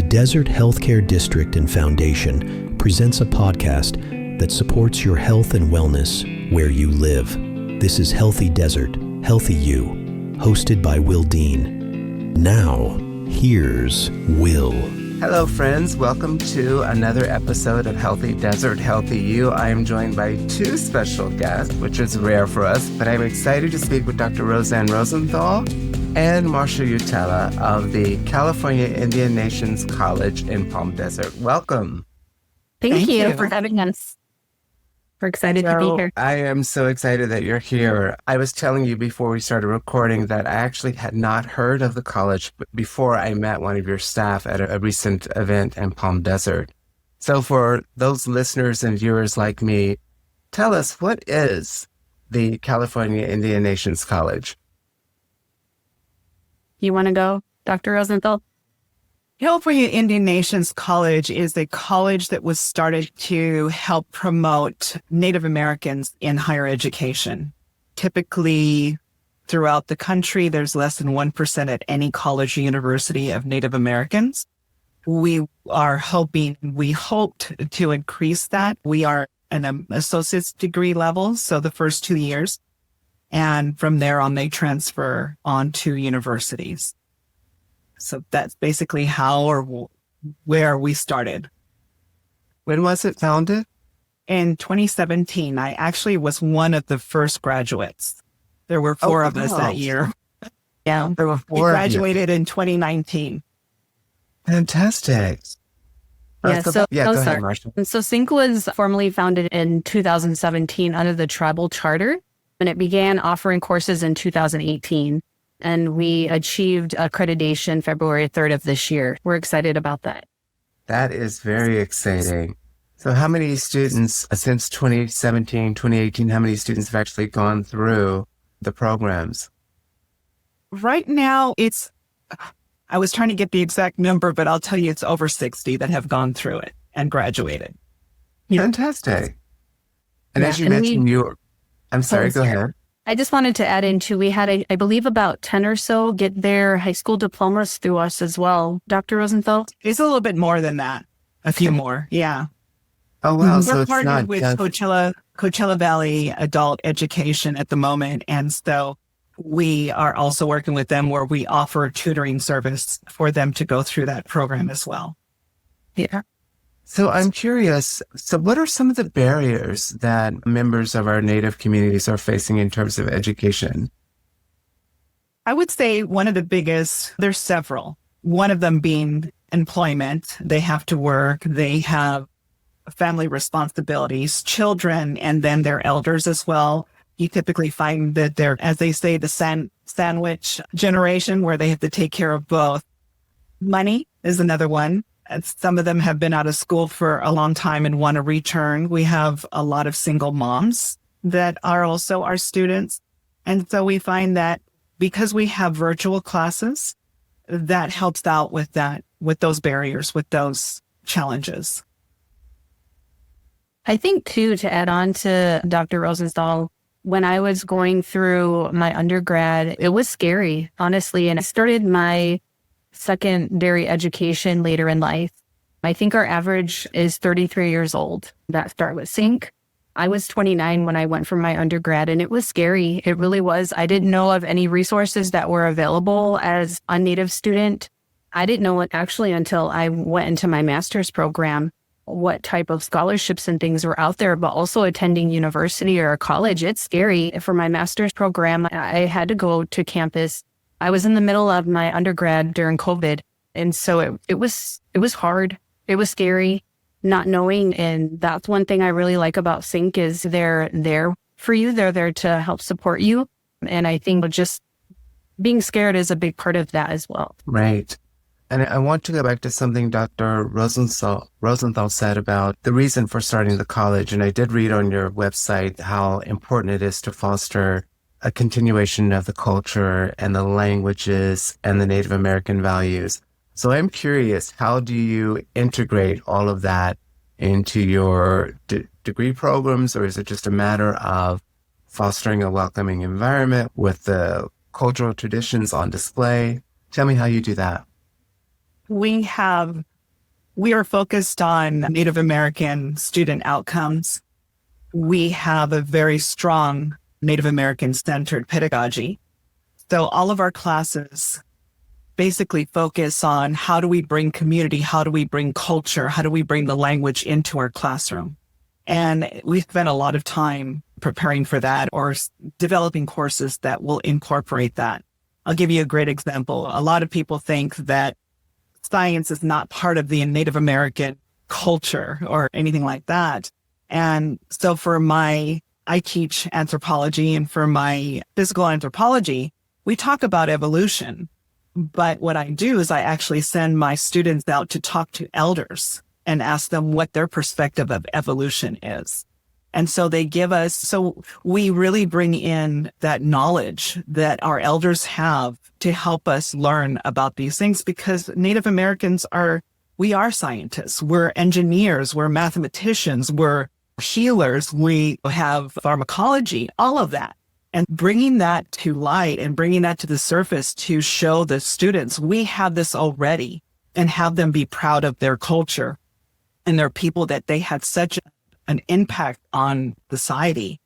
Desert Healthcare District and Foundation presents a podcast that supports your health and wellness where you live. This is Healthy Desert, Healthy You, hosted by Will Dean. Now, here's Will. Hello, friends. Welcome to another episode of Healthy Desert, Healthy You. I am joined by two special guests, which is rare for us, but I'm excited to speak with Dr. Roseanne Rosenthal and Marsha Uutela of the California Indian Nations College in Palm Desert. Welcome. Thank you for having us. We're excited to be here. I am so excited that you're here. I was telling you before we started recording that I actually had not heard of the college before I met one of your staff at a recent event in Palm Desert. So for those listeners and viewers like me, tell us, what is the California Indian Nations College? You want to go, Dr. Rosenthal? California Indian Nations College is a college that was started to help promote Native Americans in higher education. Typically, throughout the country, there's less than 1% at any college or university of Native Americans. We hoped to increase that. We are an associate's degree level, so the first 2 years. And from there on, they transfer on to universities. So that's basically how or where we started. When was it founded? In 2017, I actually was one of the first graduates. There were four of us that year. Yeah, there were four. We graduated in 2019. Fantastic. Go ahead, Marsha. So SYNC was formally founded in 2017 under the tribal charter, and it began offering courses in 2018. And we achieved accreditation February 3rd of this year. We're excited about that. That is very exciting. So how many students since 2017, 2018, how many students have actually gone through the programs? Right now, I was trying to get the exact number, but I'll tell you it's over 60 that have gone through it and graduated. Fantastic. And as you mentioned, I'm sorry, go ahead. I just wanted to add in too, we had, I believe about 10 or so get their high school diplomas through us as well. Dr. Rosenthal? It's a little bit more than that. A few more. Yeah. Oh, wow. We're So it's partnered not with just Coachella Valley Adult Education at the moment. And so we are also working with them where we offer a tutoring service for them to go through that program as well. Yeah. So I'm curious, so what are some of the barriers that members of our Native communities are facing in terms of education? I would say one of the biggest, there's several. One of them being employment. They have to work. They have family responsibilities, children, and then their elders as well. You typically find that they're, as they say, the sandwich generation where they have to take care of both. Money is another one. Some of them have been out of school for a long time and want to return. We have a lot of single moms that are also our students. And so we find that because we have virtual classes, that helps out with that, with those barriers, with those challenges. I think too, to add on to Dr. Rosenthal, when I was going through my undergrad, it was scary, honestly. And I started my secondary education later in life. I think our average is 33 years old that start with SYNC. I was 29 when I went for my undergrad, and it was scary. It really was. I didn't know of any resources that were available as a Native student. I didn't know it actually until I went into my master's program, what type of scholarships and things were out there, but also attending university or college. It's scary. For my master's program, I had to go to campus. I was in the middle of my undergrad during COVID. And so it was hard. It was scary not knowing. And that's one thing I really like about SYNC is they're there for you. They're there to help support you. And I think just being scared is a big part of that as well. Right. And I want to go back to something Dr. Rosenthal said about the reason for starting the college. And I did read on your website how important it is to foster a continuation of the culture and the languages and the Native American values. So I'm curious, how do you integrate all of that into your degree programs, or is it just a matter of fostering a welcoming environment with the cultural traditions on display? Tell me how you do that. We have We are focused on Native American student outcomes. We have a very strong Native American centered pedagogy. So all of our classes basically focus on how do we bring community, how do we bring culture, how do we bring the language into our classroom. And we spent a lot of time preparing for that or developing courses that will incorporate that. I'll give you a great example. A lot of people think that science is not part of the Native American culture or anything like that. And so I teach anthropology, and for my physical anthropology, we talk about evolution. But what I do is I actually send my students out to talk to elders and ask them what their perspective of evolution is. And so they give us, so we really bring in that knowledge that our elders have to help us learn about these things, because Native Americans we are scientists, we're engineers, we're mathematicians, we're healers, we have pharmacology, all of that. And bringing that to light and bringing that to the surface to show the students we have this already, and have them be proud of their culture and their people, that they had such an impact on society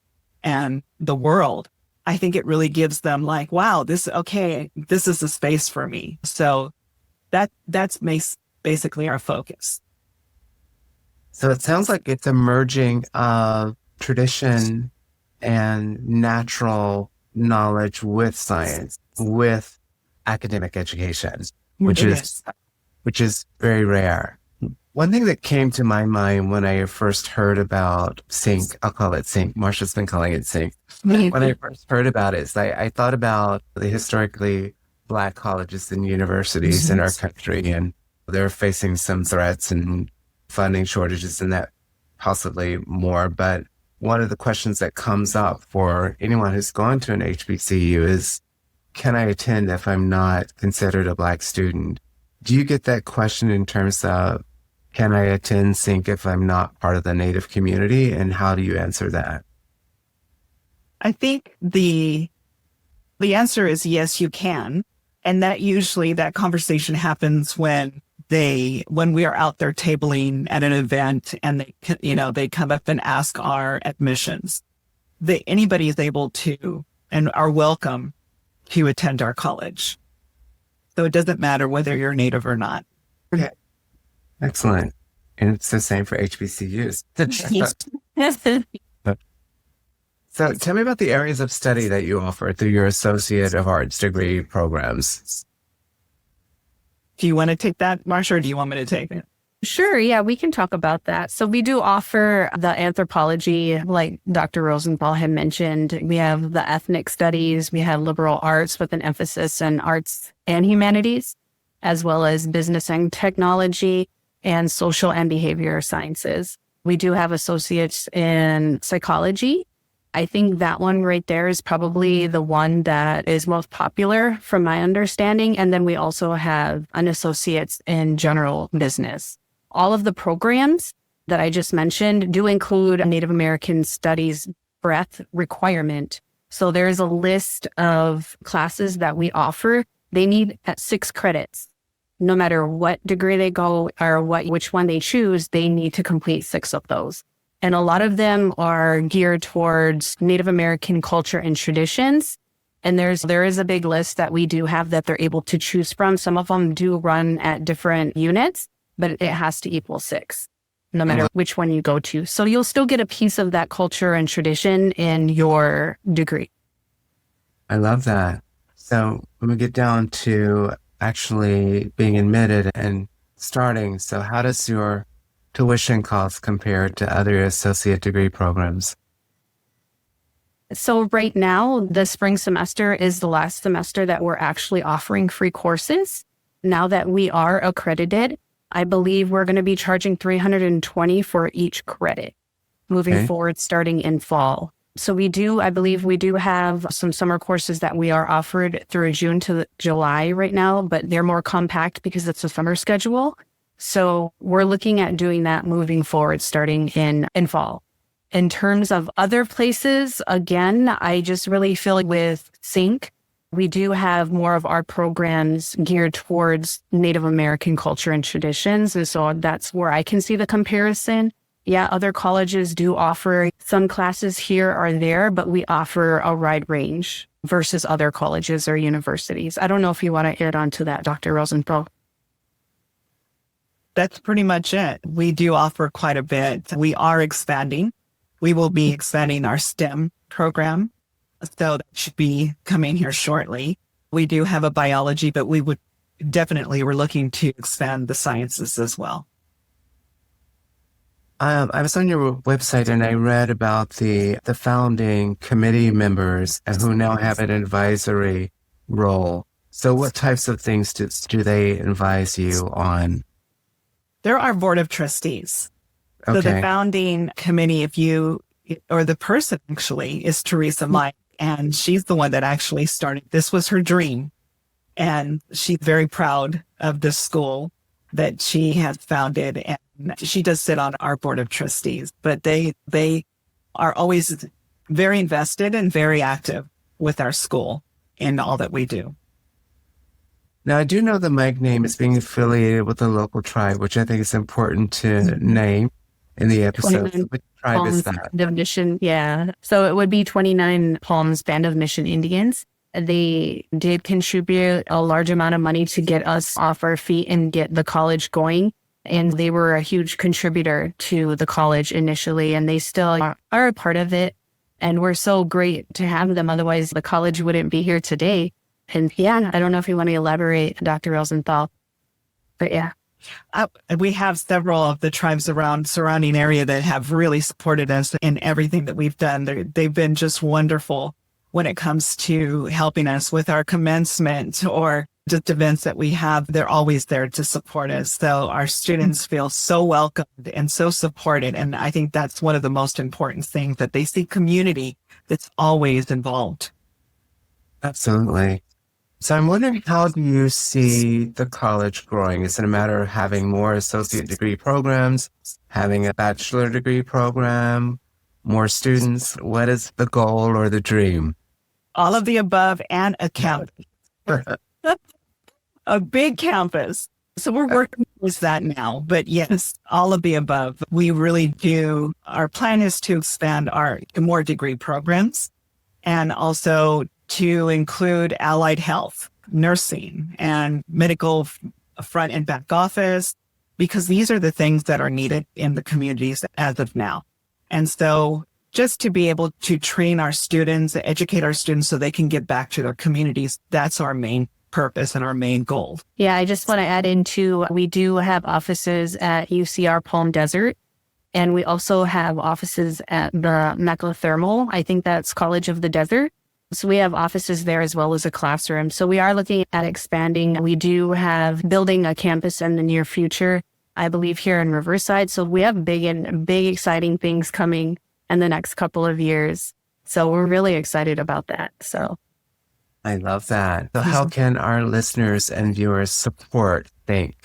and the world. I think it really gives them like, wow, this is a space for me. So that's basically our focus. So it sounds like it's a merging of tradition and natural knowledge with science, with academic education, which is very rare. One thing that came to my mind when I first heard about sync, I'll call it sync. Marsha's been calling it sync. When I first heard about it, is I thought about the historically Black colleges and universities in our country, and they're facing some threats and funding shortages and that possibly more. But one of the questions that comes up for anyone who's gone to an HBCU is, can I attend if I'm not considered a Black student? Do you get that question in terms of, can I attend sync if I'm not part of the Native community? And how do you answer that? I think the answer is yes, you can. And that conversation happens when we are out there tabling at an event, and they come up and ask our admissions. Anybody is able to and are welcome to attend our college. So it doesn't matter whether you're Native or not. Okay. Excellent. And it's the same for HBCUs. So tell me about the areas of study that you offer through your Associate of Arts degree programs. Do you want to take that, Marsha, or do you want me to take it? Sure. Yeah, we can talk about that. So we do offer the anthropology, like Dr. Rosenthal had mentioned. We have the ethnic studies. We have liberal arts with an emphasis in arts and humanities, as well as business and technology and social and behavior sciences. We do have associates in psychology. I think that one right there is probably the one that is most popular from my understanding. And then we also have an associate's in general business. All of the programs that I just mentioned do include a Native American Studies breadth requirement. So there's a list of classes that we offer. They need at 6 credits. No matter what degree they go or which one they choose, they need to complete 6 of those. And a lot of them are geared towards Native American culture and traditions. And there is a big list that we do have that they're able to choose from. Some of them do run at different units, but it has to equal 6, no matter which one you go to. So you'll still get a piece of that culture and tradition in your degree. I love that. So when we get down to actually being admitted and starting, so how does your tuition costs compare to other associate degree programs? So right now, the spring semester is the last semester that we're actually offering free courses. Now that we are accredited, I believe we're going to be charging $320 for each credit moving forward, starting in fall. So I believe we do have some summer courses that we are offered through June to July right now, but they're more compact because it's a summer schedule. So we're looking at doing that moving forward, starting in fall. In terms of other places, again, I just really feel like with Sync, We do have more of our programs geared towards Native American culture and traditions. And so that's where I can see the comparison. Yeah, other colleges do offer some classes here or there, but we offer a wide range versus other colleges or universities. I don't know if you want to add on to that, Dr. Rosenthal. That's pretty much it. We do offer quite a bit. We are expanding. We will be expanding our STEM program. So that should be coming here shortly. We do have a biology, but we're looking to expand the sciences as well. I was on your website and I read about the founding committee members who now have an advisory role. So what types of things do they advise you on? There are board of trustees. Okay. So the founding committee, the person actually is Teresa Mike, and she's the one that actually started. This was her dream. And she's very proud of the school that she has founded. And she does sit on our board of trustees, but they are always very invested and very active with our school in all that we do. Now, I do know the Mike name is being affiliated with a local tribe, which I think is important to name in the episode. Which tribe is that? Band of Mission, yeah. So it would be 29 Palms Band of Mission Indians. They did contribute a large amount of money to get us off our feet and get the college going. And they were a huge contributor to the college initially, and they still are a part of it. And we're so great to have them. Otherwise, the college wouldn't be here today. And yeah, I don't know if you want to elaborate, Dr. Rosenthal, but yeah. We have several of the tribes around surrounding area that have really supported us in everything that we've done. They've been just wonderful when it comes to helping us with our commencement or just events that we have. They're always there to support us. So our students feel so welcomed and so supported. And I think that's one of the most important things, that they see community that's always involved. Absolutely. So I'm wondering, how do you see the college growing? Is it a matter of having more associate degree programs, having a bachelor degree program, more students? What is the goal or the dream? All of the above, and a campus. A big campus. So we're working with that now. But yes, all of the above. We really do. Our plan is to expand our more degree programs, and also to include allied health, nursing, and medical front and back office, because these are the things that are needed in the communities as of now. And so just to be able to train our students, educate our students so they can get back to their communities, that's our main purpose and our main goal. Yeah, I just want to add into, we do have offices at UCR Palm Desert, and we also have offices at the Mecca Thermal. I think that's College of the Desert. So we have offices there as well as a classroom. So we are looking at expanding. We do have building a campus in the near future, I believe, here in Riverside. So we have big exciting things coming in the next couple of years. So we're really excited about that. So I love that. So how can our listeners and viewers support Think?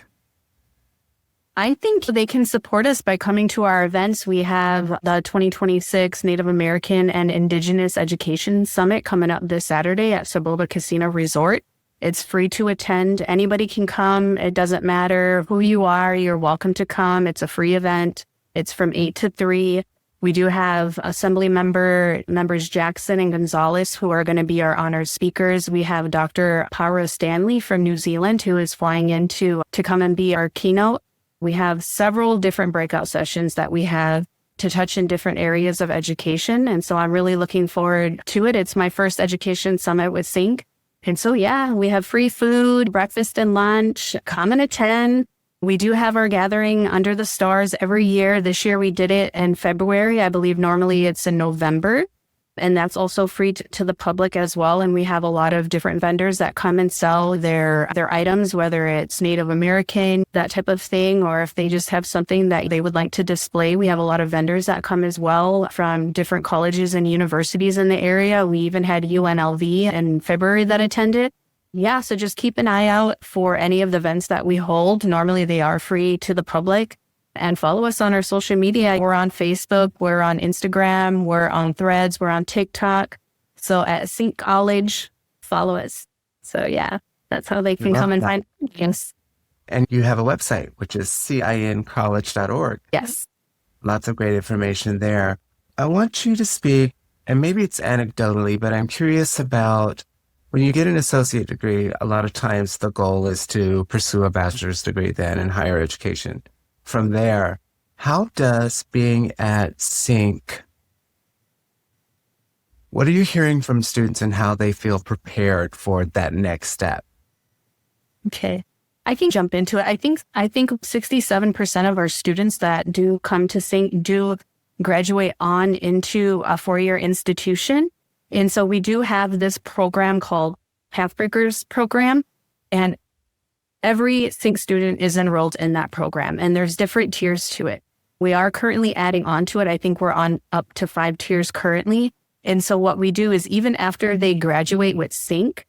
I think they can support us by coming to our events. We have the 2026 Native American and Indigenous Education Summit coming up this Saturday at Saboba Casino Resort. It's free to attend. Anybody can come. It doesn't matter who you are. You're welcome to come. It's a free event. It's from 8 to 3. We do have Assembly members Jackson and Gonzalez, who are going to be our honored speakers. We have Dr. Para Stanley from New Zealand, who is flying in to come and be our keynote. We have several different breakout sessions that we have to touch in different areas of education. And so I'm really looking forward to it. It's my first education summit with Sync. And so, yeah, we have free food, breakfast and lunch. Come and attend. We do have our gathering under the stars every year. This year we did it in February. I believe normally it's in November. And that's also free to the public as well. And we have a lot of different vendors that come and sell their items, whether it's Native American, that type of thing, or if they just have something that they would like to display. We have a lot of vendors that come as well from different colleges and universities in the area. We even had UNLV in February that attended. Yeah, so just keep an eye out for any of the events that we hold. Normally they are free to the public. And follow us on our social media. We're on Facebook, we're on Instagram, we're on Threads, we're on TikTok. So at Sync College, follow us. So yeah, that's how they can come and find us. And you have a website, which is cincollege.org. Yes. Lots of great information there. I want you to speak, and maybe it's anecdotally, but I'm curious about when you get an associate degree, a lot of times the goal is to pursue a bachelor's degree then in higher education. From there, how does being at Sync, what are you hearing from students and how they feel prepared for that next step? Okay. I can jump into it. I think 67% of our students that do come to Sync do graduate on into a 4-year institution. And so we do have this program called Pathbreakers program, and every Sync student is enrolled in that program, and there's different tiers to it. We are currently adding on to it. I think we're on up to 5 tiers currently. And so what we do is even after they graduate with Sync,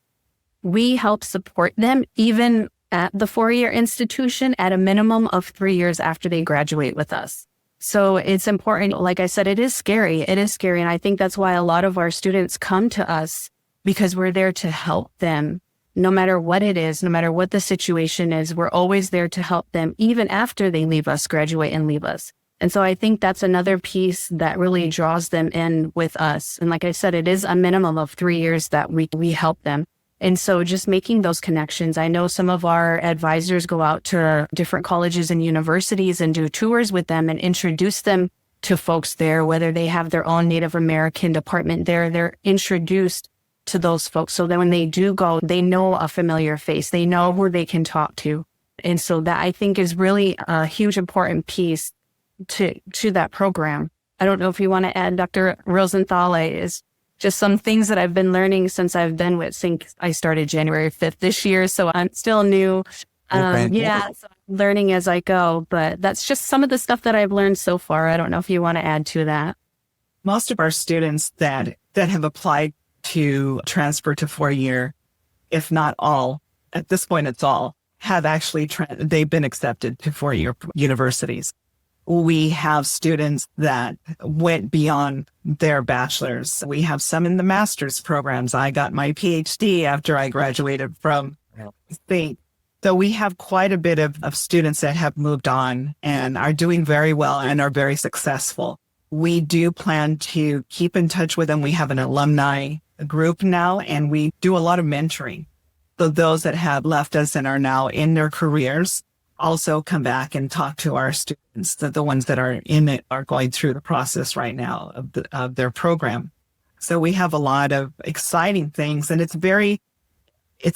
we help support them even at the 4-year institution at a minimum of 3 years after they graduate with us. So it's important. Like I said, it is scary. It is scary. And I think that's why a lot of our students come to us, because we're there to help them. No matter what it is, no matter what the situation is, we're always there to help them even after they leave us, graduate and leave us. And so I think that's another piece that really draws them in with us. And like I said, it is a minimum of 3 years that we help them. And so just making those connections. I know some of our advisors go out to different colleges and universities and do tours with them and introduce them to folks there, whether they have their own Native American department there, they're introduced to those folks. So that when they do go, they know a familiar face, they know who they can talk to. And so that I think is really a huge important piece to that program. I don't know if you want to add, Dr. Rosenthal, is just some things that I've been learning since I've been with Sync. I started January 5th this year, so I'm still new. So I'm learning as I go, but that's just some of the stuff that I've learned so far. I don't know if you want to add to that. Most of our students that have applied to transfer to 4-year, if not all, at this point it's all, have actually, they've been accepted to 4-year universities. We have students that went beyond their bachelor's. We have some in the master's programs. I got my PhD after I graduated from Sync. So we have quite a bit of students that have moved on and are doing very well and are very successful. We do plan to keep in touch with them. We have an alumni group now, and we do a lot of mentoring. So those that have left us and are now in their careers also come back and talk to our students, the ones that are in it are going through the process right now of their program. So we have a lot of exciting things, and it's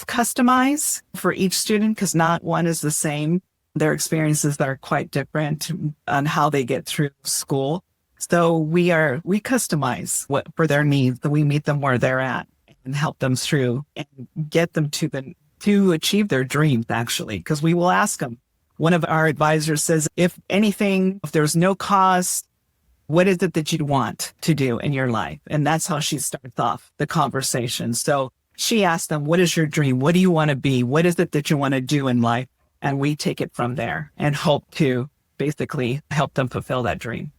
customized for each student because not one is the same. Their experiences are quite different on how they get through school. So we customize what for their needs. So we meet them where they're at and help them through and get them to achieve their dreams, actually, because we will ask them. One of our advisors says, if there's no cost, what is it that you'd want to do in your life? And that's how she starts off the conversation. So she asked them, what is your dream? What do you want to be? What is it that you want to do in life? And we take it from there and hope to basically help them fulfill that dream.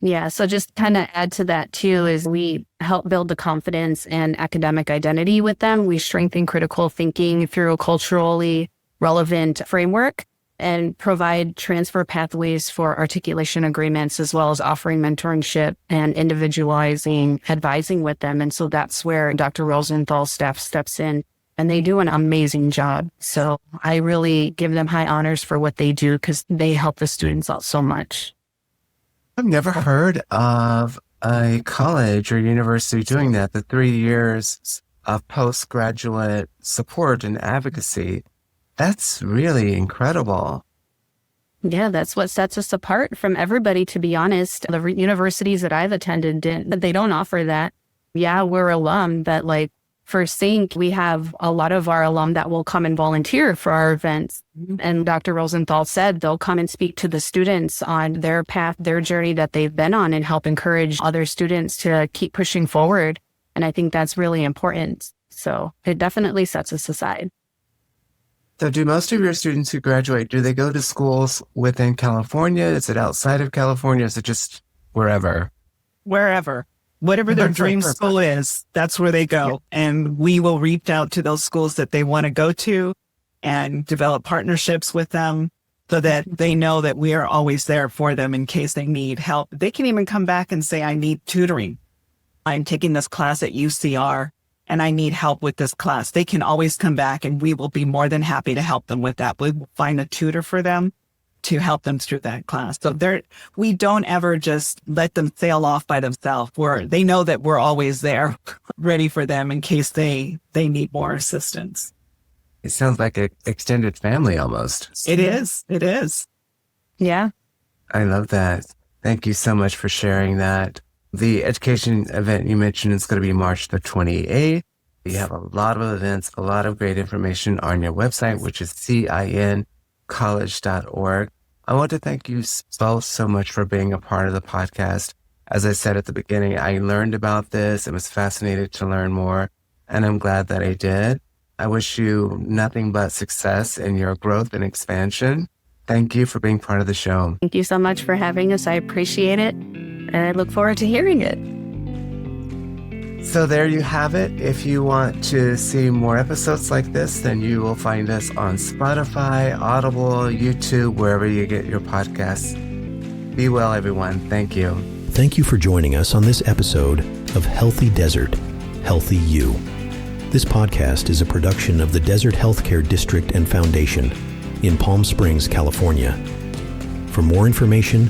Yeah, so just kind of add to that too is we help build the confidence and academic identity with them. We strengthen critical thinking through a culturally relevant framework and provide transfer pathways for articulation agreements, as well as offering mentorship and individualizing advising with them. And so that's where Dr. Rosenthal's staff steps in, and they do an amazing job. So I really give them high honors for what they do because they help the students out so much. I've never heard of a college or university doing that, the 3 years of postgraduate support and advocacy. That's really incredible. Yeah, that's what sets us apart from everybody, to be honest. The universities that I've attended they don't offer that. Yeah, we're alum, but like for Sync, we have a lot of our alum that will come and volunteer for our events. And Dr. Rosenthal said they'll come and speak to the students on their path, their journey that they've been on, and help encourage other students to keep pushing forward. And I think that's really important. So it definitely sets us aside. So do most of your students who graduate, do they go to schools within California? Is it outside of California? Is it just wherever? Wherever. Whatever their dream school is, that's where they go. Yeah. And we will reach out to those schools that they want to go to and develop partnerships with them so that they know that we are always there for them in case they need help. They can even come back and say, I need tutoring. I'm taking this class at UCR and I need help with this class. They can always come back and we will be more than happy to help them with that. We will find a tutor for them to help them through that class. So we don't ever just let them sail off by themselves. They know that we're always there ready for them in case they need more assistance. It sounds like an extended family almost. It is. It is. Yeah. I love that. Thank you so much for sharing that. The education event you mentioned is going to be March the 28th. You have a lot of events, a lot of great information on your website, which is cincollege.org. I want to thank you both so much for being a part of the podcast. As I said at the beginning, I learned about this and was fascinated to learn more, and I'm glad that I did. I wish you nothing but success in your growth and expansion. Thank you for being part of the show. Thank you so much for having us. I appreciate it. And I look forward to hearing it. So there you have it. If you want to see more episodes like this, then you will find us on Spotify, Audible, YouTube, wherever you get your podcasts. Be well, everyone. Thank you. Thank you for joining us on this episode of Healthy Desert, Healthy You. This podcast is a production of the Desert Healthcare District and Foundation in Palm Springs, California. For more information,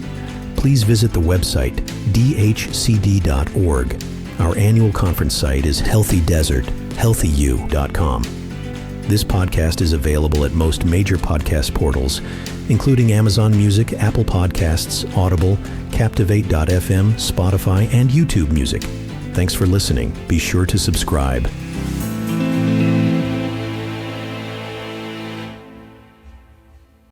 please visit the website dhcd.org. Our annual conference site is healthydesert.healthyu.com. This podcast is available at most major podcast portals, including Amazon Music, Apple Podcasts, Audible, Captivate.fm, Spotify, and YouTube Music. Thanks for listening. Be sure to subscribe.